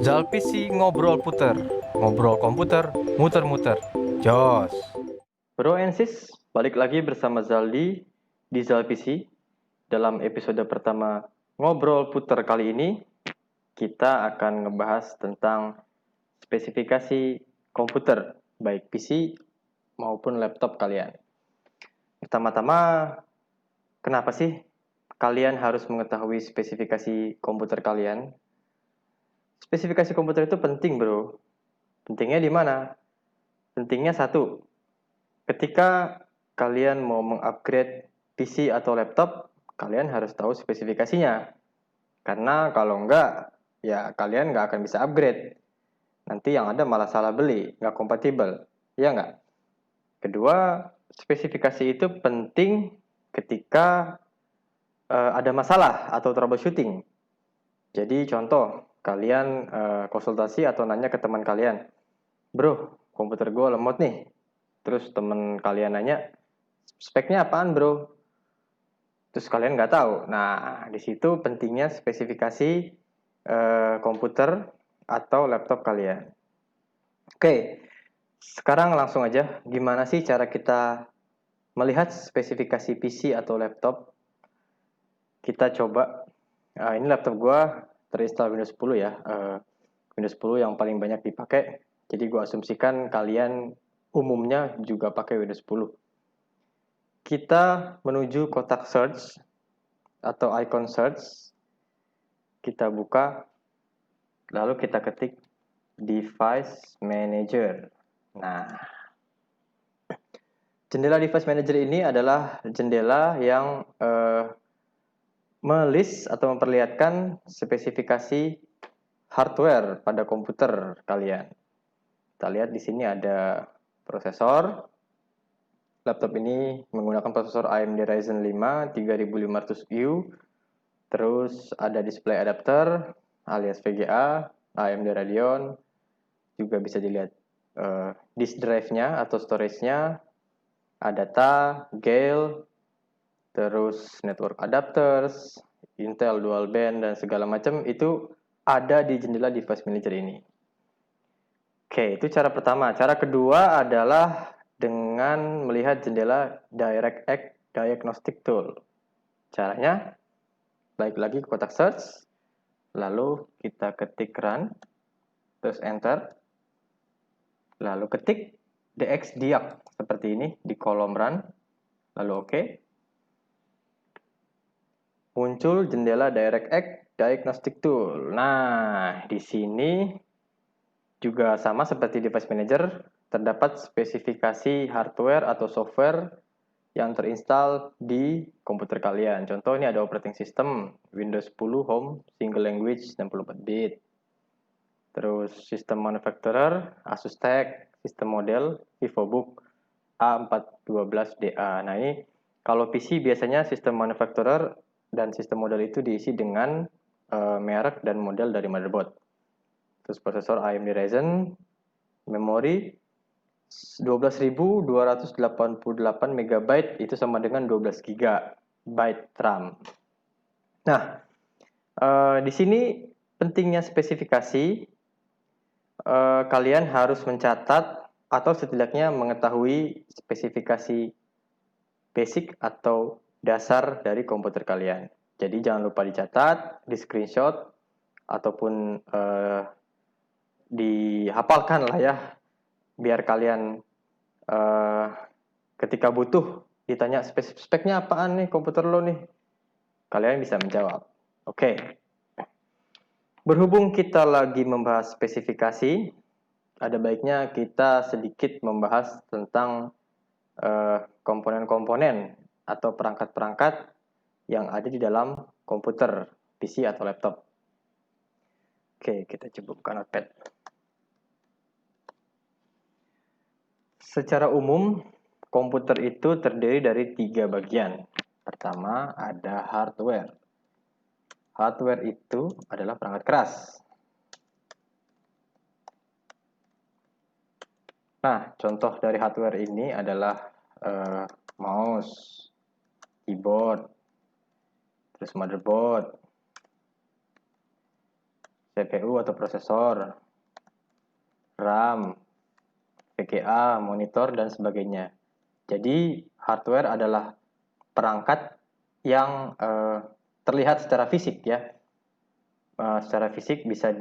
Zalpisi ngobrol puter, ngobrol komputer, muter-muter. Jos. Bro and sis, balik lagi bersama Zaldi di Zalpisi. Dalam episode pertama ngobrol puter kali ini, kita akan ngebahas tentang spesifikasi komputer, baik PC maupun laptop kalian. Pertama-tama, kenapa sih kalian harus mengetahui spesifikasi komputer kalian? Spesifikasi komputer itu penting, bro. Pentingnya di mana? Pentingnya satu, ketika kalian mau mengupgrade PC atau laptop, kalian harus tahu spesifikasinya. Karena kalau enggak, ya kalian nggak akan bisa upgrade. Nanti yang ada malah salah beli, nggak kompatibel. Iya nggak? Kedua, spesifikasi itu penting ketika ada masalah atau troubleshooting. Jadi contoh, kalian konsultasi atau nanya ke teman kalian, bro, komputer gue lemot nih. Terus teman kalian nanya, speknya apaan bro? Terus kalian nggak tahu. Nah, di situ pentingnya spesifikasi komputer atau laptop kalian. Oke, sekarang langsung aja. Gimana sih cara kita melihat spesifikasi PC atau laptop? Kita coba. Ini laptop gua terinstall Windows 10 ya. Windows 10 yang paling banyak dipakai. Jadi gua asumsikan kalian umumnya juga pakai Windows 10. Kita menuju kotak search atau icon search, kita buka, lalu kita ketik device manager. Nah, jendela device manager ini adalah jendela yang melist atau memperlihatkan spesifikasi hardware pada komputer kalian. Kita lihat di sini ada prosesor. Laptop ini menggunakan prosesor AMD Ryzen 5 3500U. Terus ada display adapter alias VGA, AMD Radeon. Juga bisa dilihat disk drive-nya atau storage-nya, ADATA, Gale, terus network adapters, Intel dual band dan segala macam itu ada di jendela device manager ini. Oke, itu cara pertama. Cara kedua adalah dengan melihat jendela DirectX Diagnostic Tool. Caranya, balik lagi ke kotak search, lalu kita ketik run, terus enter, lalu ketik dxdiag seperti ini di kolom run, lalu oke. Muncul jendela DirectX Diagnostic Tool. Nah, di sini juga sama seperti device manager, terdapat spesifikasi hardware atau software yang terinstall di komputer kalian. Contoh ini ada operating system Windows 10 Home Single Language 64-bit. Terus sistem manufacturer Asus TEK, sistem model VivoBook A412DA. Nah, ini kalau PC biasanya sistem manufacturer dan sistem model itu diisi dengan merek dan model dari motherboard. Terus prosesor AMD Ryzen, memori 12.288 MB itu sama dengan 12 GB RAM. Nah, di sini pentingnya spesifikasi, kalian harus mencatat atau setidaknya mengetahui spesifikasi basic atau dasar dari komputer kalian. Jadi jangan lupa dicatat, di screenshot, ataupun dihafalkan lah ya, biar kalian ketika butuh ditanya speknya apaan nih komputer lo nih, kalian bisa menjawab. Oke. Berhubung kita lagi membahas spesifikasi, ada baiknya kita sedikit membahas tentang komponen-komponen atau perangkat-perangkat yang ada di dalam komputer, PC atau laptop. Oke, kita coba buka notepad. Secara umum, komputer itu terdiri dari 3 bagian. Pertama, ada hardware. Hardware itu adalah perangkat keras. Nah, contoh dari hardware ini adalah mouse, keyboard, terus motherboard, CPU atau prosesor, RAM, VGA, monitor, dan sebagainya. Jadi hardware adalah perangkat yang terlihat secara fisik ya. Secara fisik bisa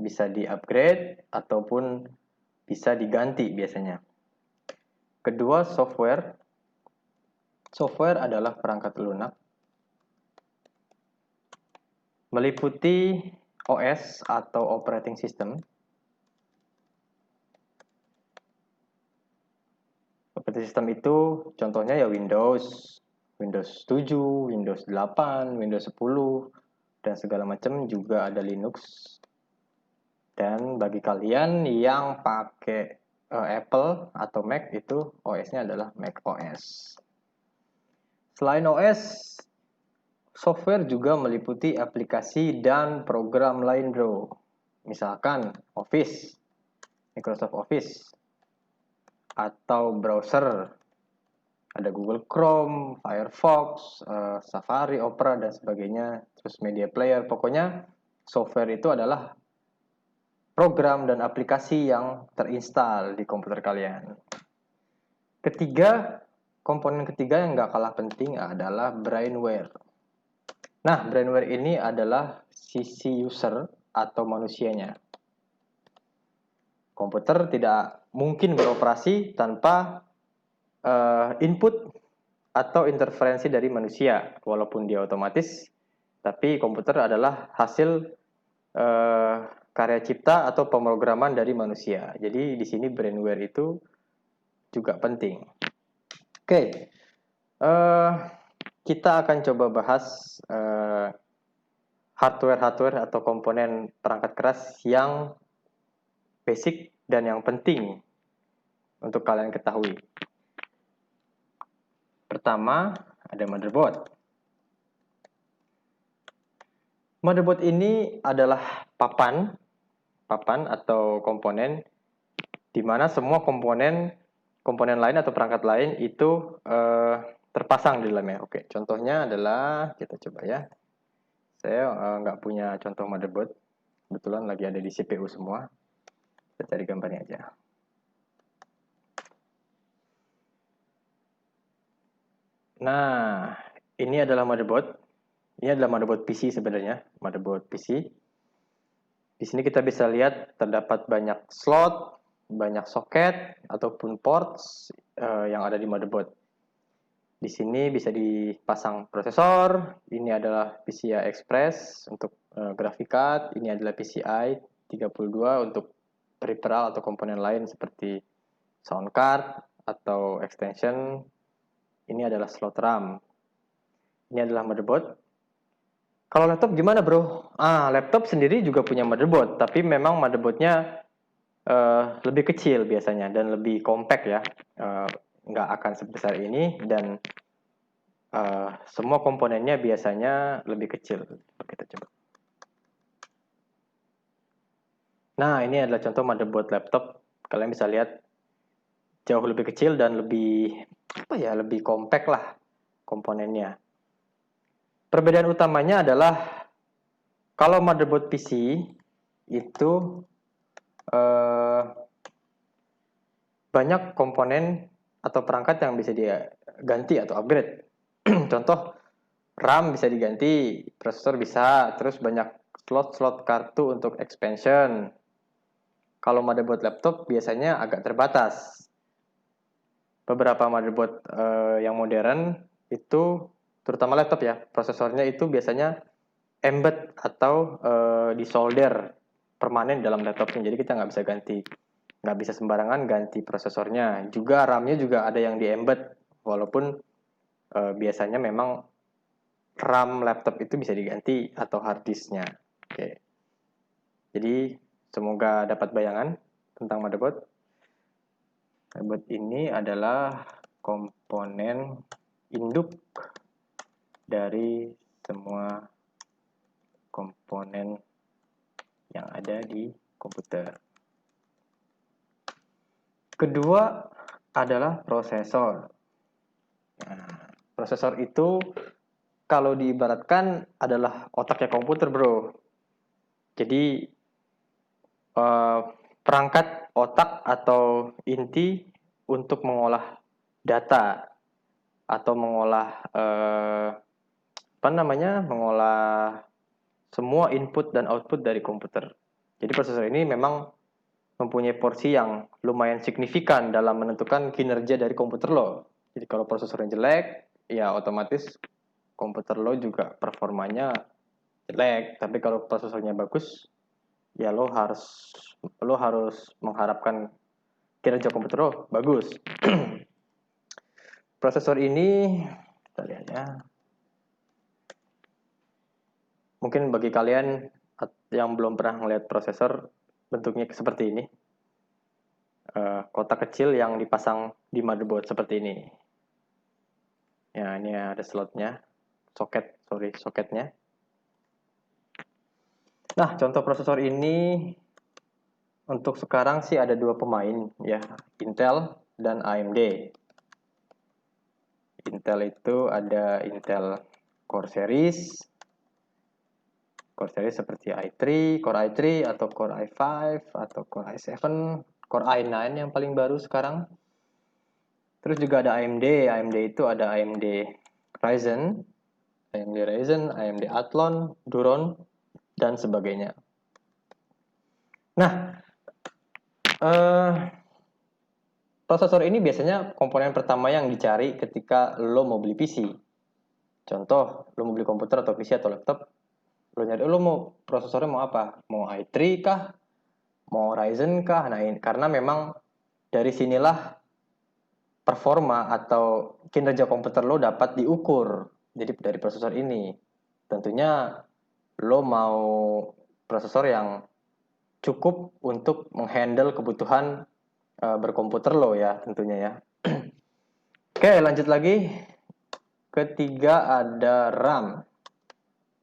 bisa di-upgrade ataupun bisa diganti biasanya. Kedua, software. Software adalah perangkat lunak meliputi OS atau operating system. Operating system itu contohnya ya Windows 7, Windows 8, Windows 10, dan segala macam, juga ada Linux. Dan bagi kalian yang pakai Apple atau Mac, itu OS-nya adalah Mac OS. Selain OS, software juga meliputi aplikasi dan program lain, bro. Misalkan Office, Microsoft Office, atau browser, ada Google Chrome, Firefox, Safari, Opera, dan sebagainya, terus media player. Pokoknya software itu adalah program dan aplikasi yang terinstal di komputer kalian. Ketiga, komponen ketiga yang nggak kalah penting adalah brainware. Nah, brainware ini adalah sisi user atau manusianya. Komputer tidak mungkin beroperasi tanpa input atau interferensi dari manusia, walaupun dia otomatis, tapi komputer adalah hasil karya cipta atau pemrograman dari manusia. Jadi di sini brainware itu juga penting. Oke, kita akan coba bahas hardware atau komponen perangkat keras yang basic dan yang penting untuk kalian ketahui. Pertama, ada motherboard. Motherboard ini adalah papan atau komponen di mana semua komponen lain atau perangkat lain itu terpasang di dalamnya. Oke, contohnya adalah, kita coba ya. Saya nggak punya contoh motherboard, kebetulan lagi ada di CPU semua. Kita cari gambarnya aja. Nah, ini adalah motherboard. Ini adalah motherboard PC sebenarnya, motherboard PC. Di sini kita bisa lihat terdapat banyak slot, banyak soket ataupun ports yang ada di motherboard. Di sini bisa dipasang prosesor. Ini adalah PCI Express untuk graphic card. Ini adalah PCI 32 untuk peripheral atau komponen lain seperti sound card atau extension. Ini adalah slot RAM. Ini adalah motherboard. Kalau laptop gimana, bro? Laptop sendiri juga punya motherboard, tapi memang motherboardnya lebih kecil biasanya dan lebih compact ya. Nggak akan sebesar ini, dan semua komponennya biasanya lebih kecil. Kita coba. Nah, ini adalah contoh motherboard laptop. Kalian bisa lihat jauh lebih kecil dan lebih lebih compact lah komponennya. Perbedaan utamanya adalah kalau motherboard PC itu banyak komponen atau perangkat yang bisa diganti atau upgrade. Contoh, RAM bisa diganti, prosesor bisa, terus banyak slot-slot kartu untuk expansion. Kalau motherboard laptop biasanya agak terbatas. Beberapa motherboard yang modern itu, terutama laptop ya, prosesornya itu biasanya embed atau disolder permanen dalam laptopnya. Jadi kita nggak bisa ganti, nggak bisa sembarangan ganti prosesornya. Juga RAM-nya juga ada yang di-embed, walaupun biasanya memang RAM laptop itu bisa diganti atau hard disknya. Oke. Jadi semoga dapat bayangan tentang motherboard. Motherboard ini adalah komponen induk dari semua komponen yang ada di komputer. Kedua adalah prosesor. Nah, prosesor itu kalau diibaratkan adalah otaknya komputer, bro. Jadi perangkat otak atau inti untuk mengolah data atau mengolah mengolah semua input dan output dari komputer. Jadi prosesor ini memang mempunyai porsi yang lumayan signifikan dalam menentukan kinerja dari komputer lo. Jadi kalau prosesornya jelek, ya otomatis komputer lo juga performanya jelek. Tapi kalau prosesornya bagus, ya lo harus mengharapkan kinerja komputer lo bagus. Prosesor ini, kita lihat ya. Mungkin bagi kalian yang belum pernah melihat prosesor, bentuknya seperti ini. Kotak kecil yang dipasang di motherboard seperti ini. Ya, ini ada slotnya, soketnya. Nah, contoh prosesor ini untuk sekarang sih ada dua pemain ya, Intel dan AMD. Intel itu ada Intel Core Series seperti Core i3 atau Core i5 atau Core i7, Core i9 yang paling baru sekarang. Terus juga ada AMD itu ada AMD Ryzen, AMD Athlon, Duron, dan sebagainya. Nah, prosesor ini biasanya komponen pertama yang dicari ketika lo mau beli PC. Contoh, lo mau beli komputer atau PC atau laptop, lo mau prosesornya mau apa? Mau i3 kah? Mau Ryzen kah? Nah, karena memang dari sinilah performa atau kinerja komputer lo dapat diukur. Jadi dari prosesor ini. Tentunya lo mau prosesor yang cukup untuk menghandle kebutuhan berkomputer lo ya tentunya ya. Oke, lanjut lagi. Ketiga ada RAM.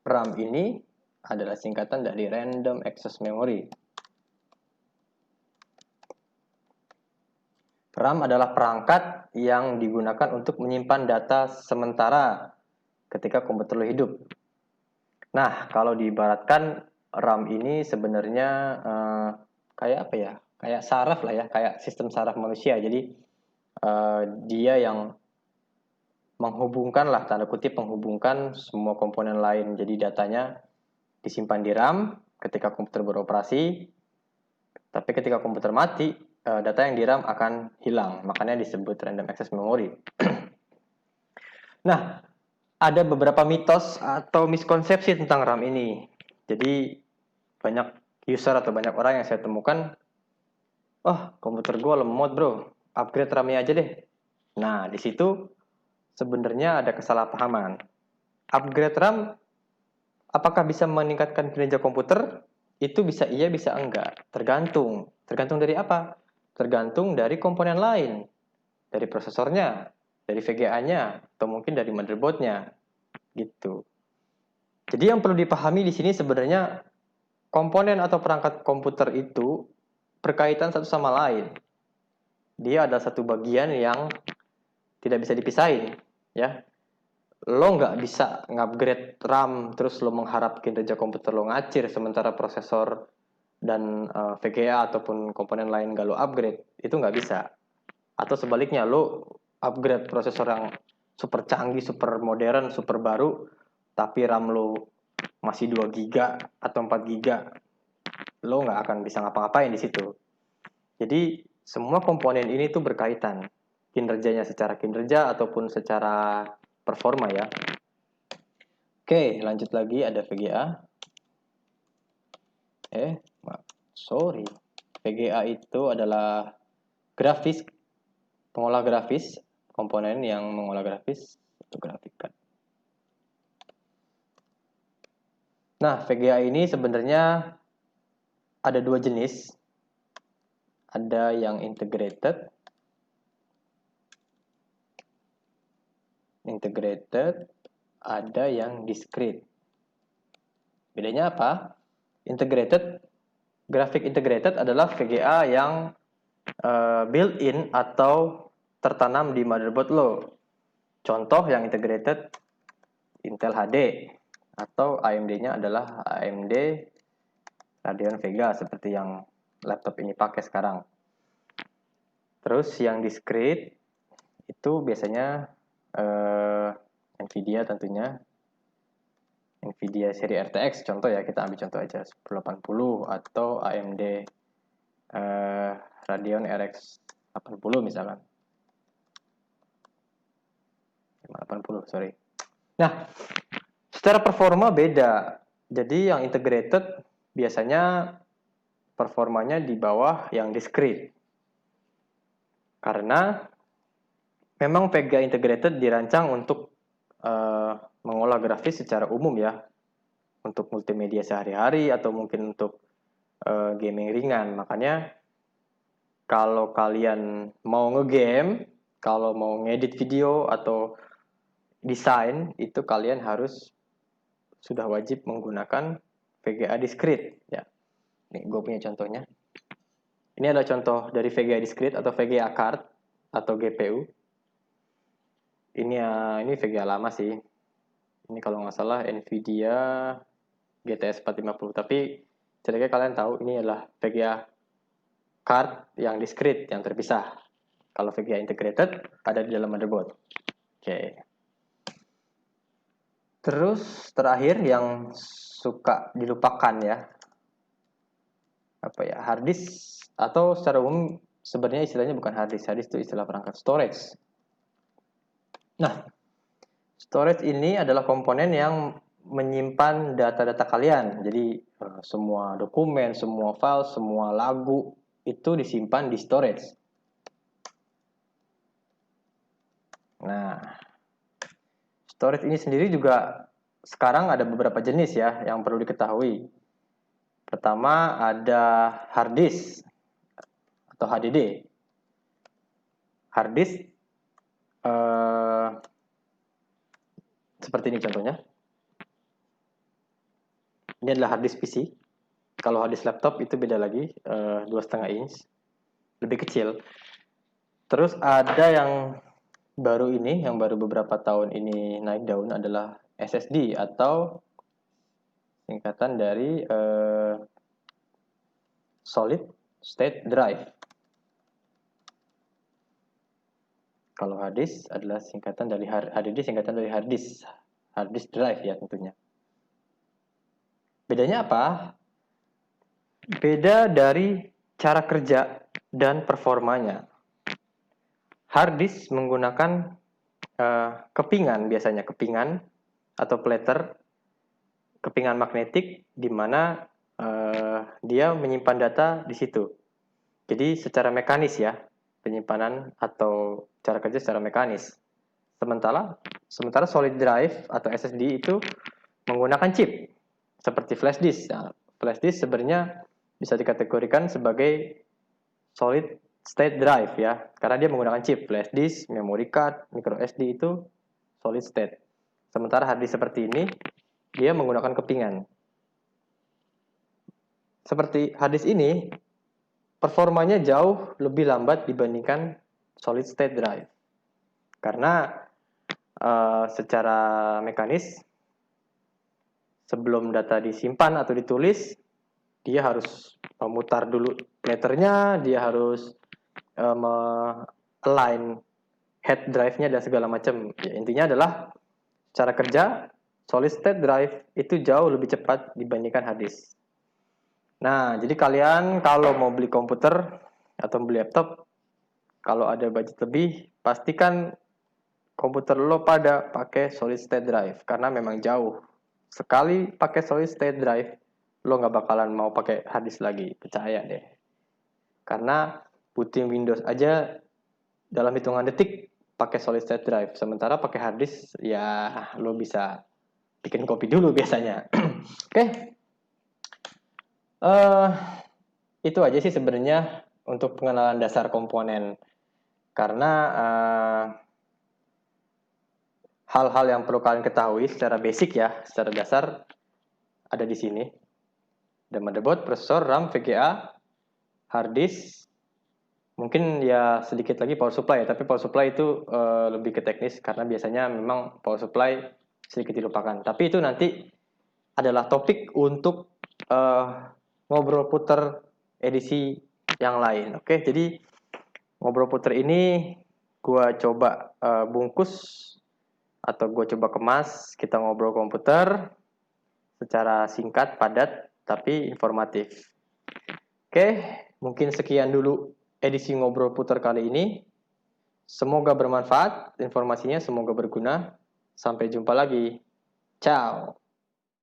RAM ini adalah singkatan dari Random Access Memory. RAM adalah perangkat yang digunakan untuk menyimpan data sementara ketika komputer lo hidup. Nah, kalau diibaratkan RAM ini sebenarnya kayak apa ya? Kayak saraf lah ya, kayak sistem saraf manusia. Jadi dia yang menghubungkan lah, tanda kutip menghubungkan semua komponen lain. Jadi datanya disimpan di RAM ketika komputer beroperasi, tapi ketika komputer mati, data yang di RAM akan hilang. Makanya disebut random access memory. Nah, ada beberapa mitos atau miskonsepsi tentang RAM ini. Jadi banyak user atau banyak orang yang saya temukan, komputer gue lemot bro, upgrade RAM-nya aja deh. Nah, di situ sebenarnya ada kesalahpahaman. Upgrade RAM apakah bisa meningkatkan kinerja komputer? Itu bisa iya, bisa enggak. Tergantung. Tergantung dari apa? Tergantung dari komponen lain. Dari prosesornya, dari VGA-nya, atau mungkin dari motherboard-nya. Gitu. Jadi yang perlu dipahami di sini sebenarnya komponen atau perangkat komputer itu berkaitan satu sama lain. Dia ada satu bagian yang tidak bisa dipisahin, ya. Lo nggak bisa ngupgrade RAM terus lo mengharap kinerja komputer lo ngacir sementara prosesor dan VGA ataupun komponen lain nggak lo upgrade, itu nggak bisa. Atau sebaliknya, lo upgrade prosesor yang super canggih, super modern, super baru, tapi RAM lo masih 2 GB atau 4 GB, lo nggak akan bisa ngapa-ngapain di situ. Jadi semua komponen ini tuh berkaitan kinerjanya secara kinerja ataupun secara performa ya. Oke, lanjut lagi ada VGA. VGA itu adalah grafis, pengolah grafis, komponen yang mengolah grafis atau graphic card. Nah, VGA ini sebenarnya ada dua jenis. Ada yang integrated, ada yang discrete. Bedanya apa? Graphic integrated adalah VGA yang built-in atau tertanam di motherboard lo. Contoh yang integrated Intel HD atau AMD-nya adalah AMD Radeon Vega seperti yang laptop ini pakai sekarang. Terus yang discrete itu biasanya Nvidia tentunya. Nvidia seri RTX contoh ya, kita ambil contoh aja 1080 atau AMD Radeon RX 80 misalkan. 580, sorry. Nah, secara performa beda. Jadi yang integrated biasanya performanya di bawah yang discrete. Karena memang VGA integrated dirancang untuk mengolah grafis secara umum ya. Untuk multimedia sehari-hari atau mungkin untuk gaming ringan. Makanya kalau kalian mau ngegame, kalau mau ngedit video atau desain, itu kalian harus sudah wajib menggunakan VGA discrete ya. Nih gue punya contohnya. Ini adalah contoh dari VGA discrete atau VGA card atau GPU. Ini VGA lama sih. Ini kalau nggak salah Nvidia GTX 450. Tapi setidaknya kalian tahu ini adalah VGA card yang discrete, yang terpisah. Kalau VGA integrated ada di dalam motherboard. Oke. Terus terakhir yang suka dilupakan ya, hard disk, atau secara umum sebenarnya istilahnya bukan hard disk itu istilah perangkat storage. Nah, storage ini adalah komponen yang menyimpan data-data kalian. Jadi semua dokumen, semua file, semua lagu itu disimpan di storage. Nah, storage ini sendiri juga sekarang ada beberapa jenis ya yang perlu diketahui. Pertama ada hard disk atau HDD. Hard disk seperti ini contohnya. Ini adalah hard disk PC. Kalau hard disk laptop itu beda lagi, 2,5 inch, lebih kecil. Terus ada yang baru ini, yang baru beberapa tahun ini naik daun adalah SSD atau singkatan dari Solid State Drive. Kalau hard disk adalah singkatan dari HDD, singkatan dari hard disk drive ya tentunya. Bedanya apa? Beda dari cara kerja dan performanya. Hard disk menggunakan kepingan, biasanya kepingan atau platter, kepingan magnetik, di mana dia menyimpan data di situ. Jadi secara mekanis ya, penyimpanan atau cara kerja secara mekanis. Sementara solid drive atau SSD itu menggunakan chip seperti flash disk. Nah, flash disk sebenarnya bisa dikategorikan sebagai solid state drive ya, karena dia menggunakan chip flash disk, memory card, micro SD itu solid state. Sementara hard disk seperti ini dia menggunakan kepingan. Seperti hard disk ini performanya jauh lebih lambat dibandingkan solid state drive. Karena secara mekanis sebelum data disimpan atau ditulis, dia harus memutar dulu platternya, dia harus align head drive-nya dan segala macam. Ya, intinya adalah cara kerja solid state drive itu jauh lebih cepat dibandingkan hard disk. Nah, jadi kalian kalau mau beli komputer atau beli laptop, kalau ada budget lebih, pastikan komputer lo pada pakai solid state drive karena memang jauh. Sekali pakai solid state drive, lo nggak bakalan mau pakai hard disk lagi, percaya deh. Karena booting Windows aja dalam hitungan detik pakai solid state drive, sementara pakai hard disk ya lo bisa bikin kopi dulu biasanya. Oke. Itu aja sih sebenarnya untuk pengenalan dasar komponen. Karena hal-hal yang perlu kalian ketahui secara basic ya, secara dasar ada di sini. Ada motherboard, prosesor, RAM, VGA, hard disk, mungkin ya sedikit lagi power supply ya, tapi power supply itu lebih ke teknis karena biasanya memang power supply sedikit dilupakan. Tapi itu nanti adalah topik untuk ngobrol puter edisi yang lain. Oke, jadi ngobrol puter ini gue coba bungkus atau gue coba kemas, kita ngobrol komputer secara singkat, padat, tapi informatif. Oke, mungkin sekian dulu edisi ngobrol puter kali ini. Semoga bermanfaat informasinya, semoga berguna. Sampai jumpa lagi. Ciao.